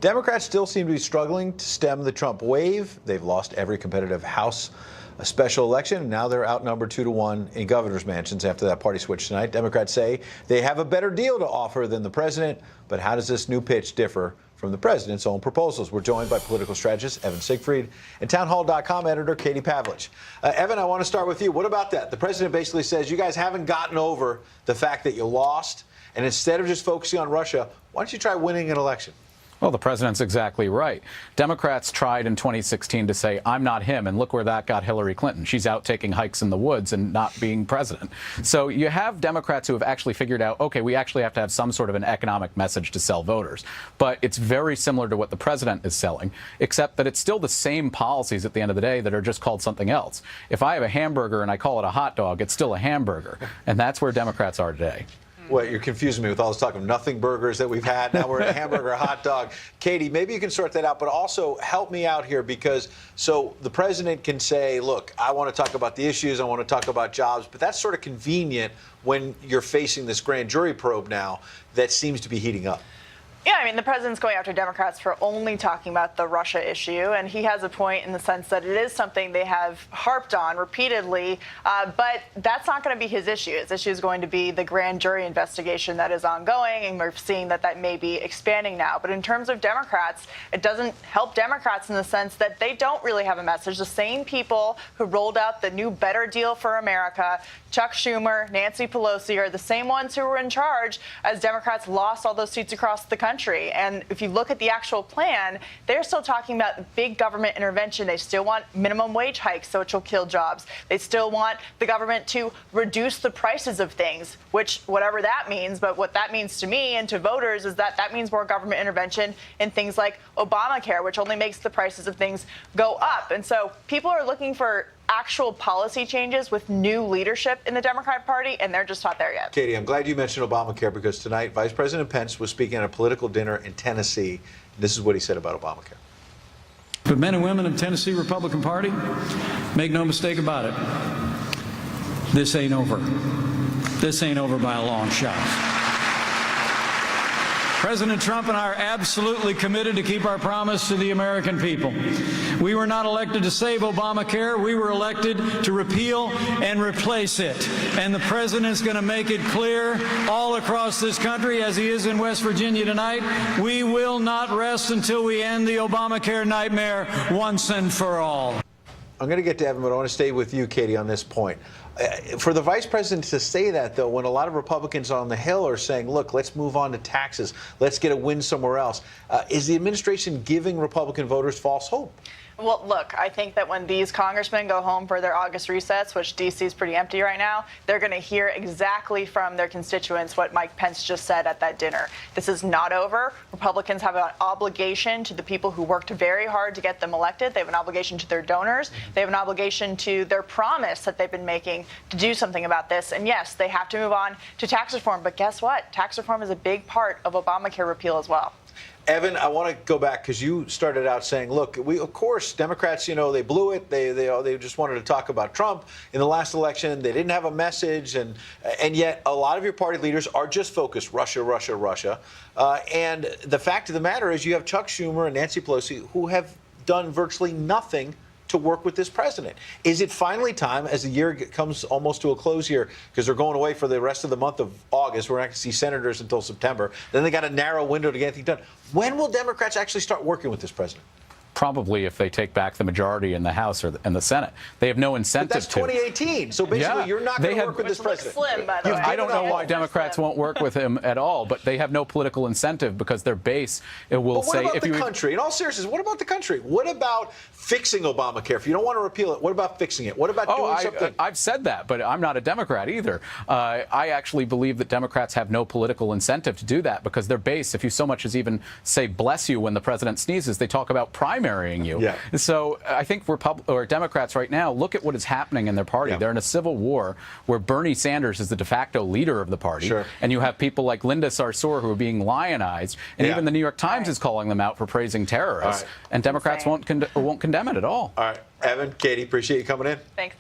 Democrats still seem to be struggling to stem the Trump wave. They've lost every competitive House special election, and now they're outnumbered 2-1 in governor's mansions after that party switch tonight. Democrats say they have a better deal to offer than the president, but how does this new pitch differ from the president's own proposals? We're joined by political strategist Evan Siegfried and townhall.com editor Katie Pavlich. Evan, I want to start with you. What about that? The president basically says you guys haven't gotten over the fact that you lost, and instead of just focusing on Russia, why don't you try winning an election? Well, the president's exactly right. Democrats tried in 2016 to say, I'm not him, and look where that got Hillary Clinton. She's out taking hikes in the woods and not being president. So you have Democrats who have actually figured out, okay, we actually have to have some sort of an economic message to sell voters. But it's very similar to what the president is selling, except that it's still the same policies at the end of the day that are just called something else. If I have a hamburger and I call it a hot dog, it's still a hamburger. And that's where Democrats are today. Well, you're confusing me with all this talk of nothing burgers that we've had. Now we're at a hamburger, hot dog. Katie, maybe you can sort that out, but also help me out here because so the president can say, look, I want to talk about the issues, I want to talk about jobs, but that's sort of convenient when you're facing this grand jury probe now that seems to be heating up. Yeah, I mean, the president's going after Democrats for only talking about the Russia issue, and he has a point in the sense that it is something they have harped on repeatedly, but that's not going to be his issue. His issue is going to be the grand jury investigation that is ongoing, and we're seeing that that may be expanding now. But in terms of Democrats, it doesn't help Democrats in the sense that they don't really have a message. The same people who rolled out the new better deal for America, Chuck Schumer, Nancy Pelosi, are the same ones who were in charge as Democrats lost all those seats across the country. And if you look at the actual plan, they're still talking about big government intervention. They still want minimum wage hikes, so which will kill jobs. They still want the government to reduce the prices of things, which whatever that means. But what that means to me and to voters is that that means more government intervention in things like Obamacare, which only makes the prices of things go up. And so people are looking for actual policy changes with new leadership in the Democratic Party, and they're just not there yet. Katie, I'm glad you mentioned Obamacare because tonight Vice President Pence was speaking at a political dinner in Tennessee. This is what he said about Obamacare. But men and women of the Tennessee Republican Party, make no mistake about it, this ain't over. This ain't over by a long shot. President Trump and I are absolutely committed to keep our promise to the American people. We were not elected to save Obamacare. We were elected to repeal and replace it. And the president's going to make it clear all across this country, as he is in West Virginia tonight, we will not rest until we end the Obamacare nightmare once and for all. I'm going to get to Evan, but I want to stay with you, Katie, on this point. For the vice president to say that, though, when a lot of Republicans on the Hill are saying, look, let's move on to taxes, let's get a win somewhere else, is the administration giving Republican voters false hope? Well, look, I think that when these congressmen go home for their August recess, which D.C. is pretty empty right now, they're going to hear exactly from their constituents what Mike Pence just said at that dinner. This is not over. Republicans have an obligation to the people who worked very hard to get them elected. They have an obligation to their donors. They have an obligation to their promise that they've been making to do something about this. And yes, they have to move on to tax reform. But guess what? Tax reform is a big part of Obamacare repeal as well. Evan, I want to go back because you started out saying, look, of course, Democrats, they blew it. They just wanted to talk about Trump in the last election. They didn't have a message. And yet a lot of your party leaders are just focused Russia, Russia, Russia. And the fact of the matter is you have Chuck Schumer and Nancy Pelosi who have done virtually nothing to work with this president. Is it finally time, as the year comes almost to a close here, because they're going away for the rest of the month of August, we're not going to see senators until September, then they got a narrow window to get anything done. When will Democrats actually start working with this president? Probably if they take back the majority in the House or in the Senate. They have no incentive to. But that's 2018. So basically, you're not going to work with this president. Slim, by the way. I don't know why Democrats won't work with him at all, but they have no political incentive because their base will say. But what about the country? In all seriousness, what about the country? What about fixing Obamacare? If you don't want to repeal it, what about fixing it? What about doing something? I've said that, but I'm not a Democrat either. I actually believe that Democrats have no political incentive to do that because their base, if you so much as even say bless you when the president sneezes, they talk about primarying you. Yeah. So I think Democrats right now, look at what is happening in their party. Yeah. They're in a civil war where Bernie Sanders is the de facto leader of the party. Sure. And you have people like Linda Sarsour who are being lionized. And even the New York Times is calling them out for praising terrorists. And Democrats won't condemn it at all. All right. Evan, Katie, appreciate you coming in. Thanks.